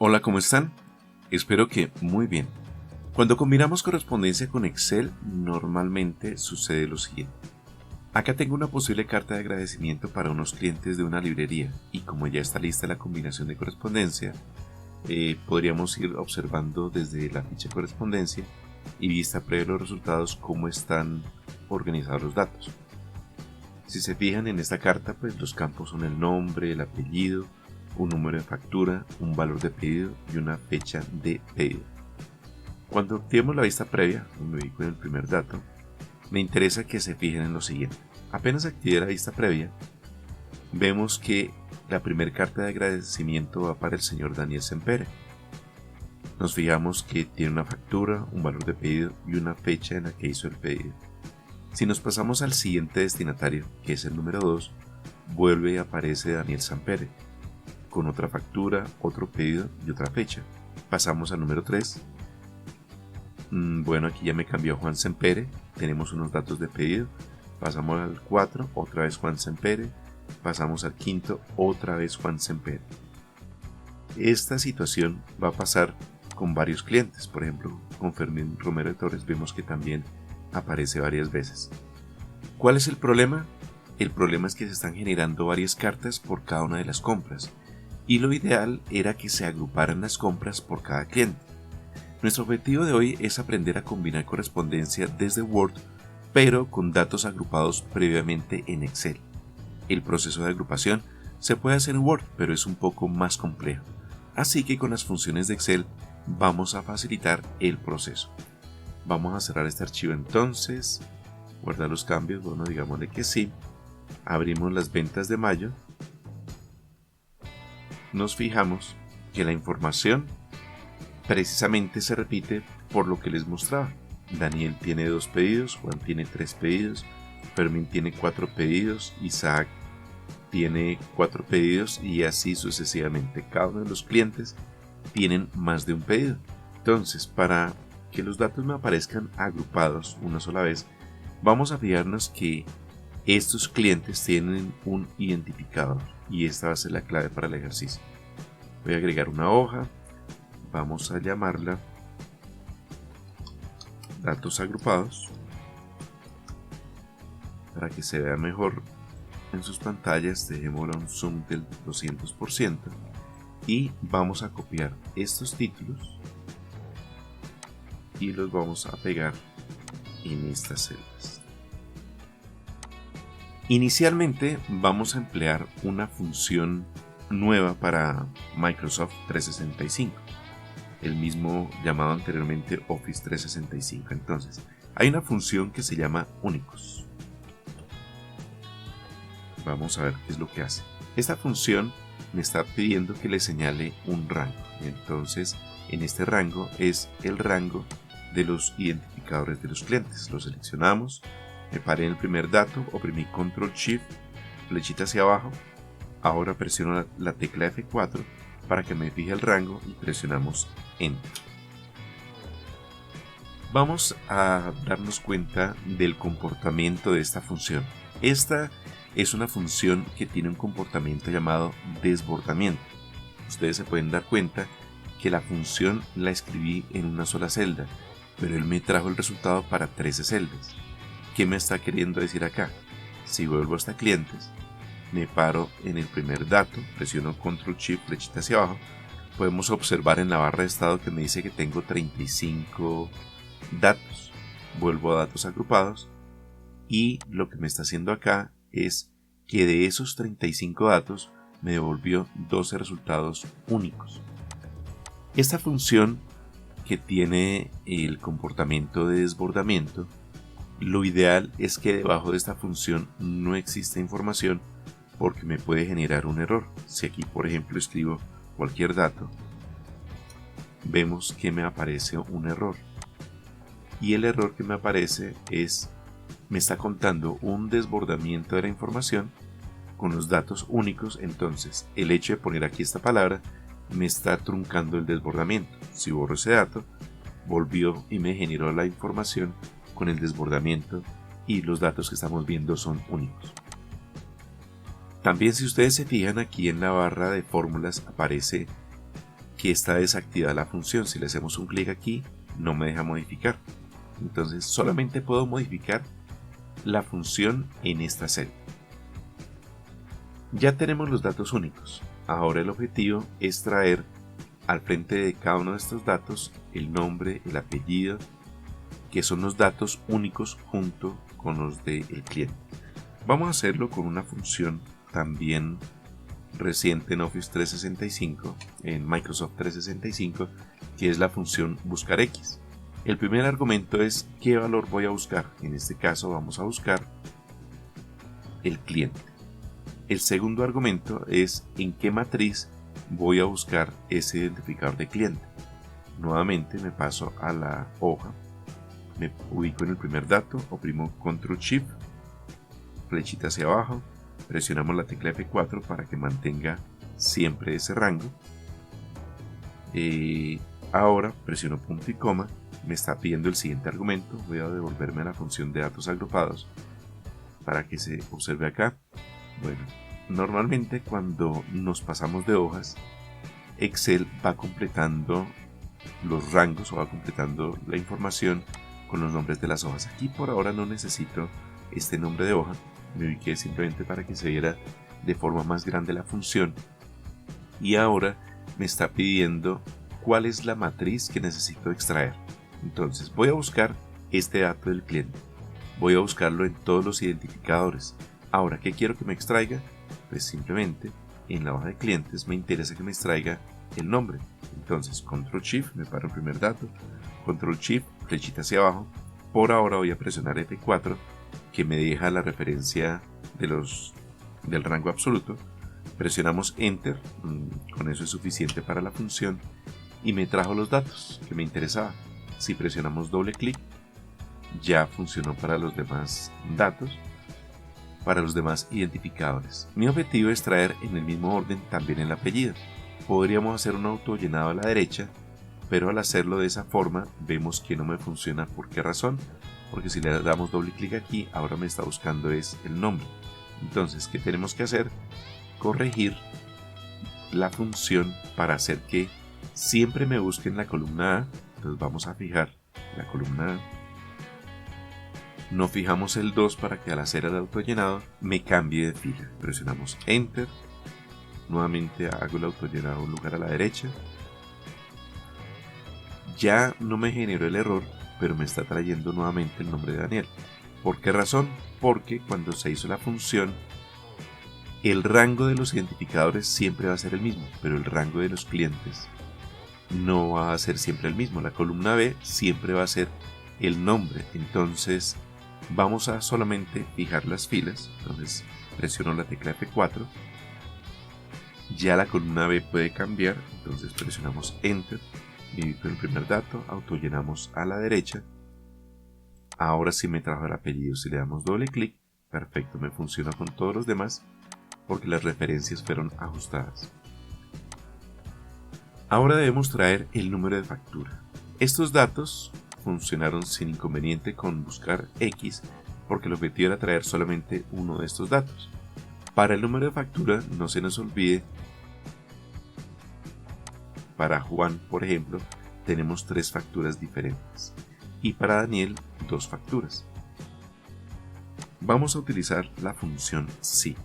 Hola, ¿cómo están? Espero que muy bien. Cuando combinamos correspondencia con Excel, normalmente sucede lo siguiente. Acá tengo una posible carta de agradecimiento para unos clientes de una librería y como ya está lista la combinación de correspondencia, podríamos ir observando desde la ficha de correspondencia y vista previa de los resultados cómo están organizados los datos. Si se fijan en esta carta, pues los campos son el nombre, el apellido, un número de factura, un valor de pedido y una fecha de pedido. Cuando activemos la vista previa, me ubico en el primer dato, me interesa que se fijen en lo siguiente. Apenas active la vista previa, vemos que la primera carta de agradecimiento va para el señor Daniel Sempere. Nos fijamos que tiene una factura, un valor de pedido y una fecha en la que hizo el pedido. Si nos pasamos al siguiente destinatario, que es el número 2, vuelve y aparece Daniel Sempere, con otra factura, otro pedido y otra fecha. Pasamos al número 3. Bueno, aquí ya me cambió Juan Sempere, tenemos unos datos de pedido. Pasamos al 4, otra vez Juan Sempere. Pasamos al 5, otra vez Juan Sempere. Esta situación va a pasar con varios clientes. Por ejemplo, con Fermín Romero de Torres vemos que también aparece varias veces. ¿Cuál es el problema? El problema es que se están generando varias cartas por cada una de las compras. Y lo ideal era que se agruparan las compras por cada cliente. Nuestro objetivo de hoy es aprender a combinar correspondencia desde Word, pero con datos agrupados previamente en Excel. El proceso de agrupación se puede hacer en Word, pero es un poco más complejo. Así que con las funciones de Excel vamos a facilitar el proceso. Vamos a cerrar este archivo entonces, guardar los cambios, bueno, digámosle que sí. Abrimos las ventas de mayo. Nos fijamos que la información precisamente se repite por lo que les mostraba. Daniel tiene 2 pedidos, Juan tiene 3 pedidos, Fermín tiene 4 pedidos, Isaac tiene 4 pedidos y así sucesivamente. Cada uno de los clientes tienen más de un pedido. Entonces, para que los datos me aparezcan agrupados una sola vez, vamos a fijarnos que estos clientes tienen un identificador y esta va a ser la clave para el ejercicio. Voy a agregar una hoja, vamos a llamarla datos agrupados para que se vea mejor en sus pantallas. Dejémosle un zoom del 200% y vamos a copiar estos títulos y los vamos a pegar en estas celdas. Inicialmente vamos a emplear una función nueva para Microsoft 365, el mismo llamado anteriormente Office 365. Entonces, hay una función que se llama únicos. Vamos a ver qué es lo que hace. Esta función me está pidiendo que le señale un rango. Entonces, en este rango es el rango de los identificadores de los clientes. Lo seleccionamos. Me paré en el primer dato, oprimí Control Shift, flechita hacia abajo. Ahora presiono la tecla F4 para que me fije el rango y presionamos Enter. Vamos a darnos cuenta del comportamiento de esta función. Esta es una función que tiene un comportamiento llamado desbordamiento. Ustedes se pueden dar cuenta que la función la escribí en una sola celda, pero él me trajo el resultado para 13 celdas. ¿Qué me está queriendo decir acá? Si vuelvo hasta clientes, me paro en el primer dato, presiono Control Shift, flechita hacia abajo, podemos observar en la barra de estado que me dice que tengo 35 datos. Vuelvo a datos agrupados y lo que me está haciendo acá es que de esos 35 datos me devolvió 12 resultados únicos. Esta función que tiene el comportamiento de desbordamiento, lo ideal es que debajo de esta función no exista información porque me puede generar un error. Si aquí por ejemplo escribo cualquier dato, vemos que me aparece un error. Y el error que me aparece me está contando un desbordamiento de la información con los datos únicos. Entonces el hecho de poner aquí esta palabra me está truncando el desbordamiento. Si borro ese dato, volvió y me generó la información con el desbordamiento y los datos que estamos viendo son únicos. También, si ustedes se fijan, aquí en la barra de fórmulas aparece que está desactivada la función. Si le hacemos un clic aquí, no me deja modificar. Entonces solamente puedo modificar la función en esta celda. Ya tenemos los datos únicos. Ahora el objetivo es traer al frente de cada uno de estos datos el nombre, el apellido, que son los datos únicos junto con los del cliente. Vamos a hacerlo con una función también reciente en Office 365, en Microsoft 365, que es la función buscar X. El primer argumento es qué valor voy a buscar. En este caso vamos a buscar el cliente. El segundo argumento es en qué matriz voy a buscar ese identificador de cliente. Nuevamente me paso a la hoja, me ubico en el primer dato, oprimo Ctrl Shift, flechita hacia abajo, presionamos la tecla F4 para que mantenga siempre ese rango. Ahora presiono punto y coma, me está pidiendo el siguiente argumento, voy a devolverme a la función de datos agrupados para que se observe acá. Bueno, normalmente cuando nos pasamos de hojas, Excel va completando los rangos o va completando la información con los nombres de las hojas. Aquí por ahora no necesito este nombre de hoja, me ubiqué simplemente para que se viera de forma más grande la función. Y ahora me está pidiendo cuál es la matriz que necesito extraer. Entonces voy a buscar este dato del cliente, voy a buscarlo en todos los identificadores. Ahora, ¿qué quiero que me extraiga? Pues simplemente en la hoja de clientes me interesa que me extraiga el nombre. Entonces Ctrl Shift, me paro el primer dato, Ctrl Shift, flechita hacia abajo. Por ahora voy a presionar F4, que me deja la referencia del rango absoluto. Presionamos Enter, con eso es suficiente para la función, y me trajo los datos que me interesaba. Si presionamos doble clic, ya funcionó para los demás datos, para los demás identificadores. Mi objetivo es traer en el mismo orden también el apellido. Podríamos hacer un autollenado a la derecha, pero al hacerlo de esa forma vemos que no me funciona. ¿Por qué razón? Porque si le damos doble clic aquí, ahora me está buscando es el nombre. Entonces, ¿qué tenemos que hacer? Corregir la función para hacer que siempre me busque en la columna A. Entonces vamos a fijar la columna A. No fijamos el 2 para que al hacer el autollenado me cambie de fila. Presionamos Enter. Nuevamente hago el autollenado un lugar a la derecha. Ya no me generó el error, pero me está trayendo nuevamente el nombre de Daniel. ¿Por qué razón? Porque cuando se hizo la función, el rango de los identificadores siempre va a ser el mismo, pero el rango de los clientes no va a ser siempre el mismo. La columna B siempre va a ser el nombre. Entonces vamos a solamente fijar las filas. Entonces presiono la tecla F4. Ya la columna B puede cambiar. Entonces presionamos Enter. Me ubico en el primer dato. Autollenamos a la derecha. Ahora sí me trajo el apellido. Si le damos doble clic, perfecto, me funciona con todos los demás porque las referencias fueron ajustadas. Ahora debemos traer el número de factura. Estos datos funcionaron sin inconveniente con buscar X porque el objetivo era traer solamente uno de estos datos. Para el número de factura no se nos olvide, para Juan por ejemplo tenemos 3 facturas diferentes y para Daniel 2 facturas. Vamos a utilizar la función si.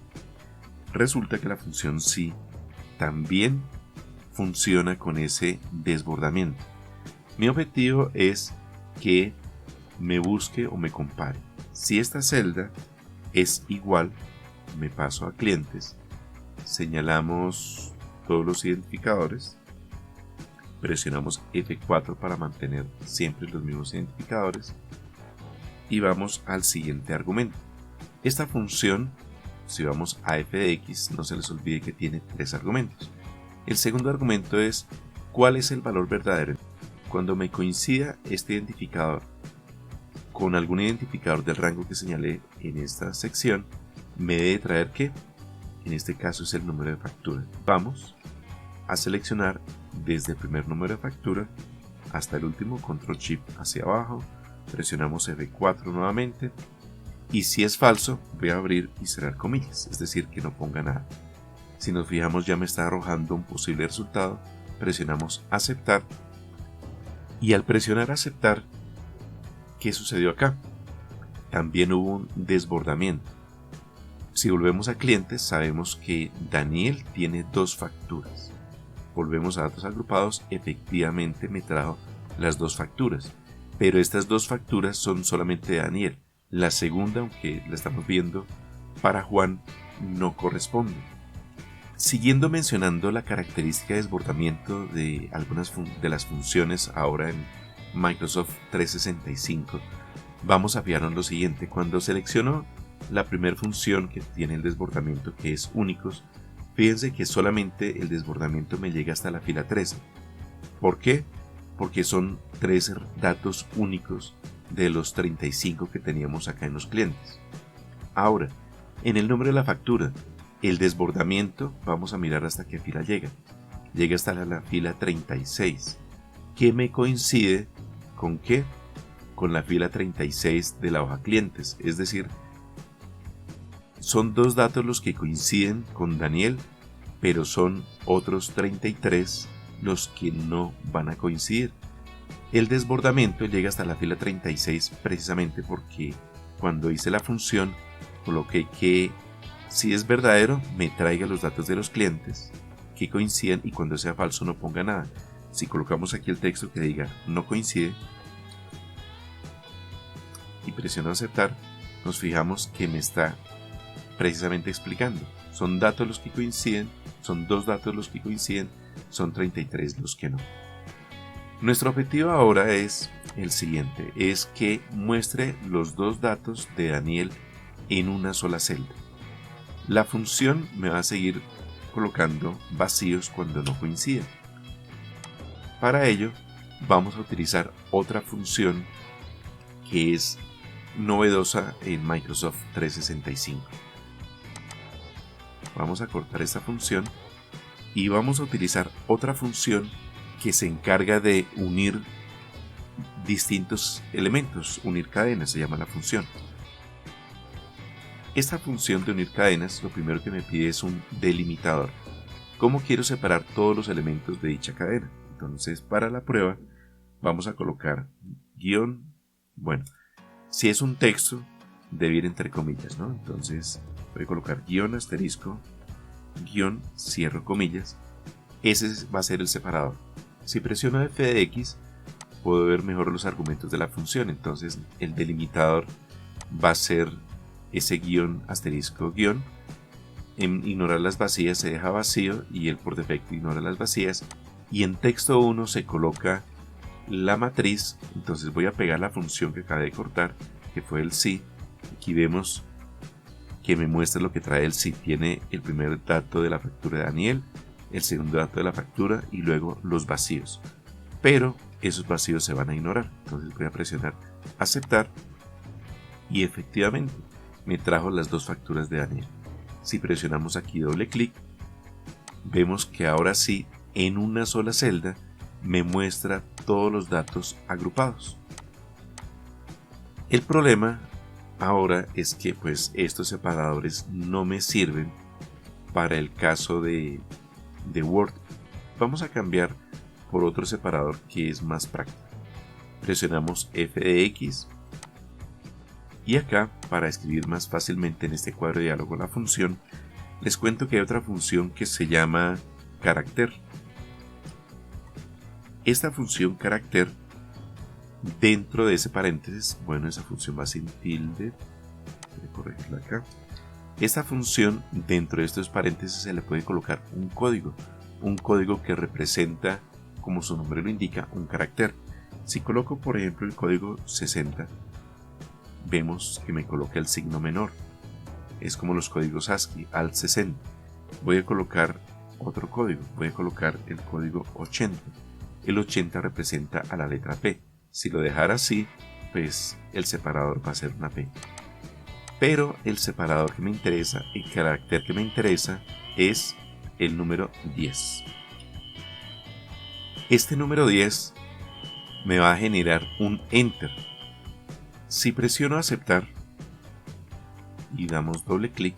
Resulta que la función si también funciona con ese desbordamiento. Mi objetivo es que me busque o me compare. Si esta celda es igual, me paso a clientes, señalamos todos los identificadores, presionamos F4 para mantener siempre los mismos identificadores y vamos al siguiente argumento. Esta función, si vamos a f de x, no se les olvide que tiene 3 argumentos. El segundo argumento es cuál es el valor verdadero. Cuando me coincida este identificador con algún identificador del rango que señalé en esta sección, me debe traer que, en este caso es el número de factura. Vamos a seleccionar desde el primer número de factura hasta el último, Ctrl Shift hacia abajo, presionamos F4 nuevamente y si es falso voy a abrir y cerrar comillas, es decir que no ponga nada. Si nos fijamos ya me está arrojando un posible resultado presionamos aceptar. Y al presionar aceptar, ¿qué sucedió acá? También hubo un desbordamiento. Si volvemos a clientes, sabemos que Daniel tiene 2 facturas. Volvemos a datos agrupados, efectivamente me trajo las 2 facturas. Pero estas 2 facturas son solamente de Daniel. La segunda, aunque la estamos viendo para Juan, no corresponde. Siguiendo mencionando la característica de desbordamiento de algunas de las funciones ahora en Microsoft 365, vamos a fijarnos lo siguiente. Cuando selecciono la primera función que tiene el desbordamiento, que es únicos, fíjense que solamente el desbordamiento me llega hasta la fila 13. ¿Por qué? Porque son 13 datos únicos de los 35 que teníamos acá en los clientes. Ahora, en el nombre de la factura, el desbordamiento, vamos a mirar hasta qué fila llega. Llega hasta la fila 36. ¿Qué me coincide con qué? Con la fila 36 de la hoja clientes. Es decir, son 2 datos los que coinciden con Daniel, pero son otros 33 los que no van a coincidir. El desbordamiento llega hasta la fila 36 precisamente porque cuando hice la función coloqué que si es verdadero me traiga los datos de los clientes que coinciden y cuando sea falso no ponga nada. Si colocamos aquí el texto que diga no coincide y presiono aceptar, nos fijamos que me está precisamente explicando. Son datos los que coinciden, son 2 datos los que coinciden, son 33 los que no. Nuestro objetivo ahora es el siguiente, es que muestre los 2 datos de Daniel en una sola celda. La función me va a seguir colocando vacíos cuando no coinciden. Para ello vamos a utilizar otra función que es novedosa en Microsoft 365. Vamos a cortar esta función y vamos a utilizar otra función que se encarga de unir distintos elementos, unir cadenas, se llama la función. Esta función de unir cadenas, lo primero que me pide es un delimitador. ¿Cómo quiero separar todos los elementos de dicha cadena? Entonces, para la prueba, vamos a colocar guión, si es un texto, debe ir entre comillas, ¿no? Entonces, voy a colocar guión asterisco, guión, cierro comillas. Ese va a ser el separador. Si presiono F de X, puedo ver mejor los argumentos de la función. Entonces, el delimitador va a ser ese guión asterisco guión. En ignorar las vacías se deja vacío y él por defecto ignora las vacías. Y en texto 1 se coloca la matriz. Entonces voy a pegar la función que acabé de cortar, que fue el sí. Aquí vemos que me muestra lo que trae el sí. Tiene el primer dato de la factura de Daniel, el segundo dato de la factura y luego los vacíos. Pero esos vacíos se van a ignorar. Entonces voy a presionar aceptar y efectivamente me trajo las 2 facturas de Daniel. Si presionamos aquí doble clic, vemos que ahora sí, en una sola celda, me muestra todos los datos agrupados. El problema ahora es que pues estos separadores no me sirven para el caso de Word. Vamos a cambiar por otro separador que es más práctico. Presionamos F de X y acá, para escribir más fácilmente en este cuadro de diálogo la función, les cuento que hay otra función que se llama carácter. Esta función carácter, dentro de ese paréntesis, esa función va sin tilde, voy a corregirla acá. Esta función, dentro de estos paréntesis, se le puede colocar un código que representa, como su nombre lo indica, un carácter. Si coloco, por ejemplo, el código 60, vemos que me coloca el signo menor. Es como los códigos ASCII, al 60. Voy a colocar otro código, voy a colocar el código 80. El 80 representa a la letra P. Si lo dejara así, pues el separador va a ser una P. Pero el separador que me interesa, el carácter que me interesa, es el número 10. Este número 10 me va a generar un enter. Si presiono aceptar y damos doble clic,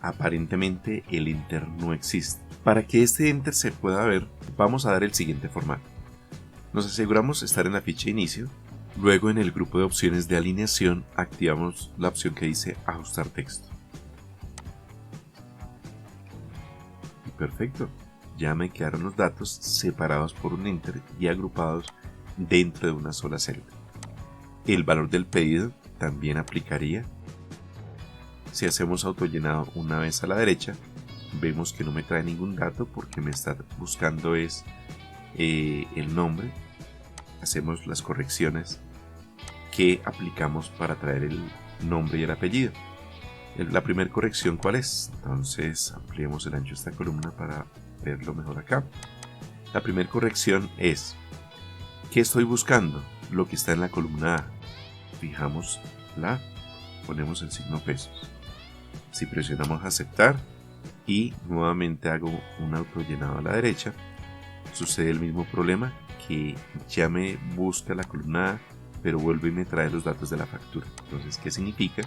aparentemente el enter no existe. Para que este enter se pueda ver, vamos a dar el siguiente formato. Nos aseguramos de estar en la ficha de inicio. Luego en el grupo de opciones de alineación activamos la opción que dice ajustar texto. Y perfecto, ya me quedaron los datos separados por un enter y agrupados dentro de una sola celda. El valor del pedido también aplicaría. Si hacemos autollenado una vez a la derecha, vemos que no me trae ningún dato porque me está buscando es el nombre. Hacemos las correcciones que aplicamos para traer el nombre y el apellido. La primera corrección, ¿cuál es? Entonces ampliemos el ancho de esta columna para verlo mejor acá. La primera corrección es: ¿qué estoy buscando? Lo que está en la columna A. Fijamos la A, ponemos el signo pesos. Si presionamos aceptar y nuevamente hago un autollenado a la derecha, sucede el mismo problema, que ya me busca la columna A, pero vuelve y me trae los datos de la factura. Entonces, ¿qué significa?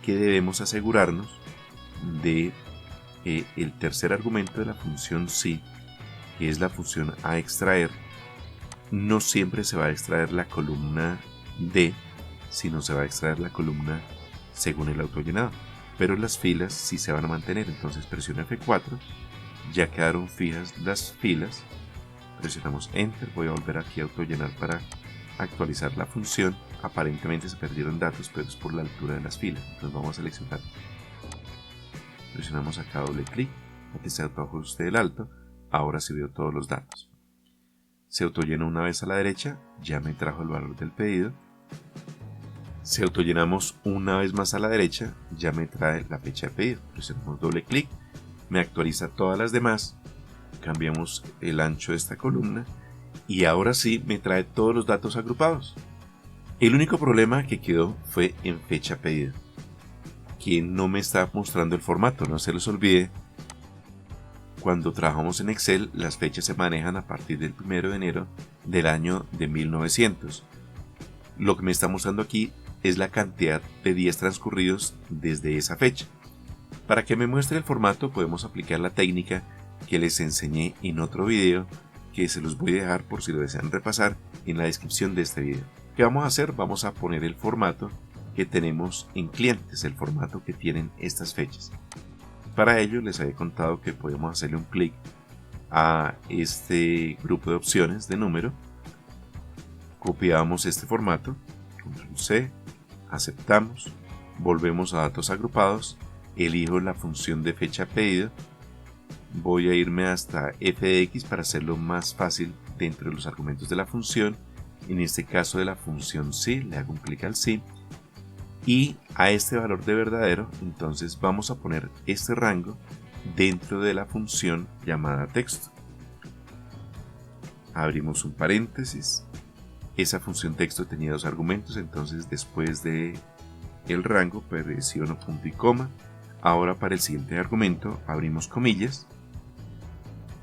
Que debemos asegurarnos de el tercer argumento de la función sí, que es la función a extraer. No siempre se va a extraer la columna D, sino se va a extraer la columna según el autollenado, pero las filas sí se van a mantener. Entonces presiono F4, ya quedaron fijas las filas, presionamos Enter, voy a volver aquí a autollenar para actualizar la función. Aparentemente se perdieron datos, pero es por la altura de las filas. Entonces vamos a seleccionar, presionamos acá doble clic, aquí se autoajuste el alto. Ahora sí veo todos los datos. Se autollena una vez a la derecha, ya me trajo el valor del pedido. Si autollenamos una vez más a la derecha, ya me trae la fecha de pedido. Presionamos doble clic, me actualiza todas las demás. Cambiamos el ancho de esta columna y ahora sí me trae todos los datos agrupados. El único problema que quedó fue en fecha pedido, que no me está mostrando el formato. No se les olvide, cuando trabajamos en Excel, las fechas se manejan a partir del 1 de enero del año de 1900. Lo que me está mostrando aquí es la cantidad de días transcurridos desde esa fecha. Para que me muestre el formato, podemos aplicar la técnica que les enseñé en otro video, que se los voy a dejar por si lo desean repasar en la descripción de este video. ¿Qué vamos a hacer? Vamos a poner el formato que tenemos en clientes, el formato que tienen estas fechas. Para ello les había contado que podemos hacerle un clic a este grupo de opciones de número, copiamos este formato, control C, aceptamos, volvemos a datos agrupados, elijo la función de fecha pedido, voy a irme hasta f de x para hacerlo más fácil dentro de los argumentos de la función. En este caso de la función sí, le hago un clic al sí y a este valor de verdadero. Entonces vamos a poner este rango dentro de la función llamada texto. Abrimos un paréntesis. Esa función texto tenía dos argumentos, entonces después de el rango presiono punto y coma. Ahora para el siguiente argumento abrimos comillas,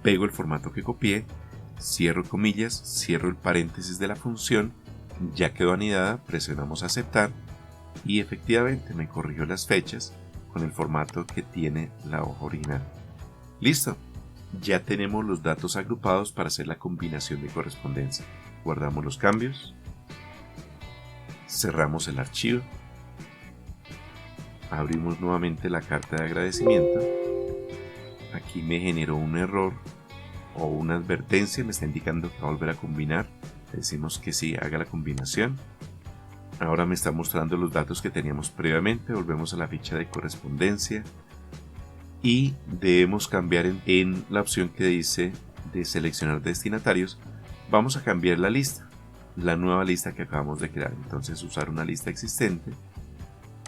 pego el formato que copié, cierro comillas, cierro el paréntesis de la función, ya quedó anidada, presionamos aceptar y efectivamente me corrigió las fechas con el formato que tiene la hoja original. Listo, ya tenemos los datos agrupados para hacer la combinación de correspondencia. Guardamos los cambios, cerramos el archivo, abrimos nuevamente la carta de agradecimiento. Aquí me generó un error o una advertencia, me está indicando que va a volver a combinar. Le decimos que sí, haga la combinación. Ahora me está mostrando los datos que teníamos previamente. Volvemos a la ficha de correspondencia y debemos cambiar en la opción que dice de seleccionar destinatarios. Vamos a cambiar la lista, la nueva lista que acabamos de crear. Entonces usar una lista existente,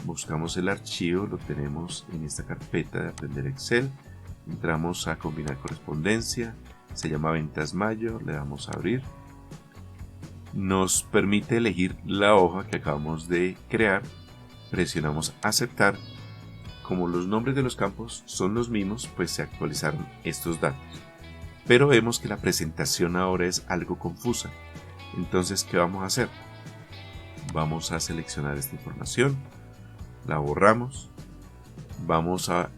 buscamos el archivo, lo tenemos en esta carpeta de aprender Excel, entramos a combinar correspondencia, se llama ventas mayo, le damos a abrir, nos permite elegir la hoja que acabamos de crear, presionamos aceptar. Como los nombres de los campos son los mismos, pues se actualizaron estos datos. Pero vemos que la presentación ahora es algo confusa. Entonces, ¿qué vamos a hacer? Vamos a seleccionar esta información, la borramos, vamos a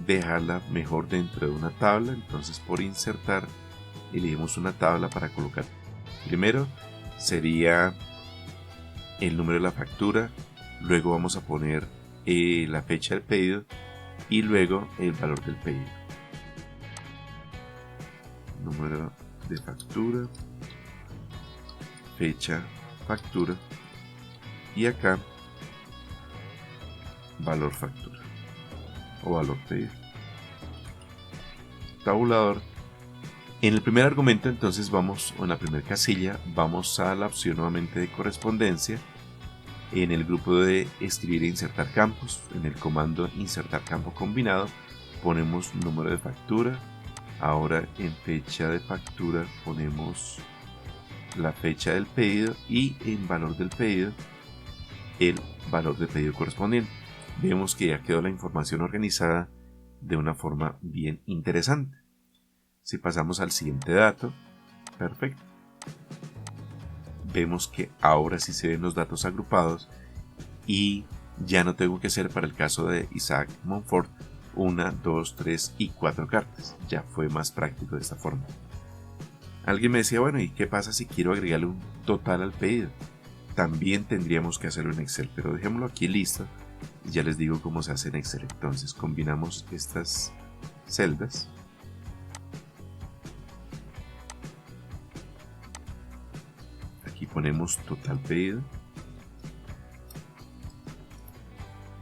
dejarla mejor dentro de una tabla. Entonces, por insertar, elegimos una tabla para colocar. Primero sería el número de la factura, luego vamos a poner la fecha del pedido y luego el valor del pedido. Número de factura, fecha, factura y acá valor factura o valor pedido. Tabulador. En el primer argumento entonces vamos, o en la primera casilla, vamos a la opción nuevamente de correspondencia. En el grupo de escribir e insertar campos, en el comando insertar campo combinado, ponemos número de factura. Ahora en fecha de factura ponemos la fecha del pedido y en valor del pedido el valor del pedido correspondiente. Vemos que ya quedó la información organizada de una forma bien interesante. Si pasamos al siguiente dato, perfecto. Vemos que ahora sí se ven los datos agrupados y ya no tengo que hacer, para el caso de Isaac Monfort, 1, 2, 3 y 4 cartas. Ya fue más práctico de esta forma. Alguien me decía, bueno, ¿y qué pasa si quiero agregarle un total al pedido? También tendríamos que hacerlo en Excel, pero dejémoslo aquí listo y ya les digo cómo se hace en Excel. Entonces combinamos estas celdas. Aquí ponemos total pedido.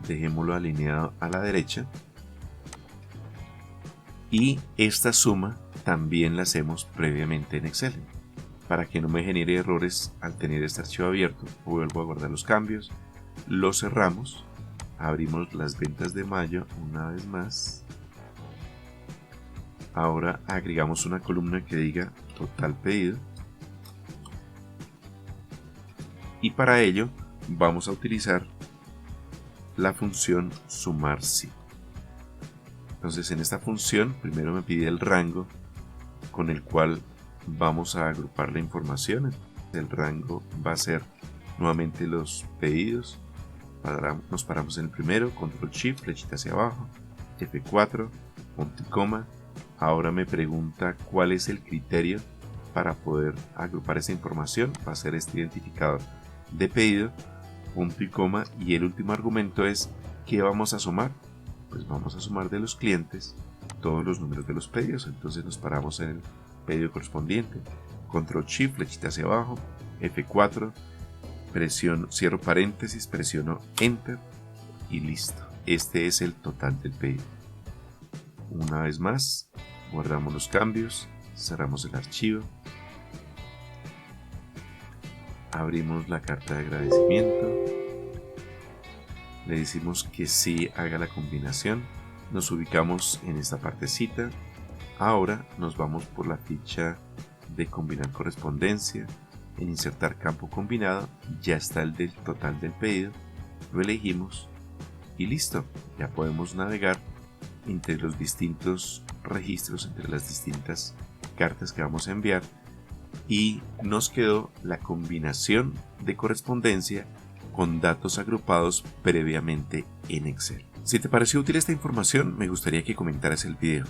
Dejémoslo alineado a la derecha. Y esta suma también la hacemos previamente en Excel. Para que no me genere errores al tener este archivo abierto, vuelvo a guardar los cambios, lo cerramos, abrimos las ventas de mayo una vez más. Ahora agregamos una columna que diga total pedido. Y para ello vamos a utilizar la función sumar si. Entonces en esta función primero me pide el rango con el cual vamos a agrupar la información. El rango va a ser nuevamente los pedidos. Nos paramos en el primero, control shift, flechita hacia abajo, F4, punto y coma. Ahora me pregunta cuál es el criterio para poder agrupar esa información. Va a ser este identificador de pedido, punto y coma, y el último argumento es ¿qué vamos a sumar? Pues vamos a sumar de los clientes todos los números de los pedidos. Entonces nos paramos en el pedido correspondiente, control shift, flechita hacia abajo, F4, presiono, cierro paréntesis, presiono enter y listo. Este es el total del pedido. Una vez más, guardamos los cambios, cerramos el archivo, abrimos la carta de agradecimiento, le decimos que sí haga la combinación, nos ubicamos en esta partecita. Ahora nos vamos por la ficha de combinar correspondencia. En insertar campo combinado ya está el del total del pedido, lo elegimos y listo. Ya podemos navegar entre los distintos registros, entre las distintas cartas que vamos a enviar, y nos quedó la combinación de correspondencia con datos agrupados previamente en Excel. Si te pareció útil esta información, me gustaría que comentaras el video,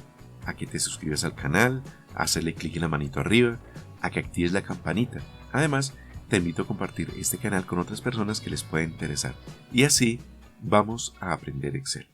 a que te suscribas al canal, a hacerle clic en la manito arriba, a que actives la campanita. Además, te invito a compartir este canal con otras personas que les pueda interesar. Y así vamos a aprender Excel.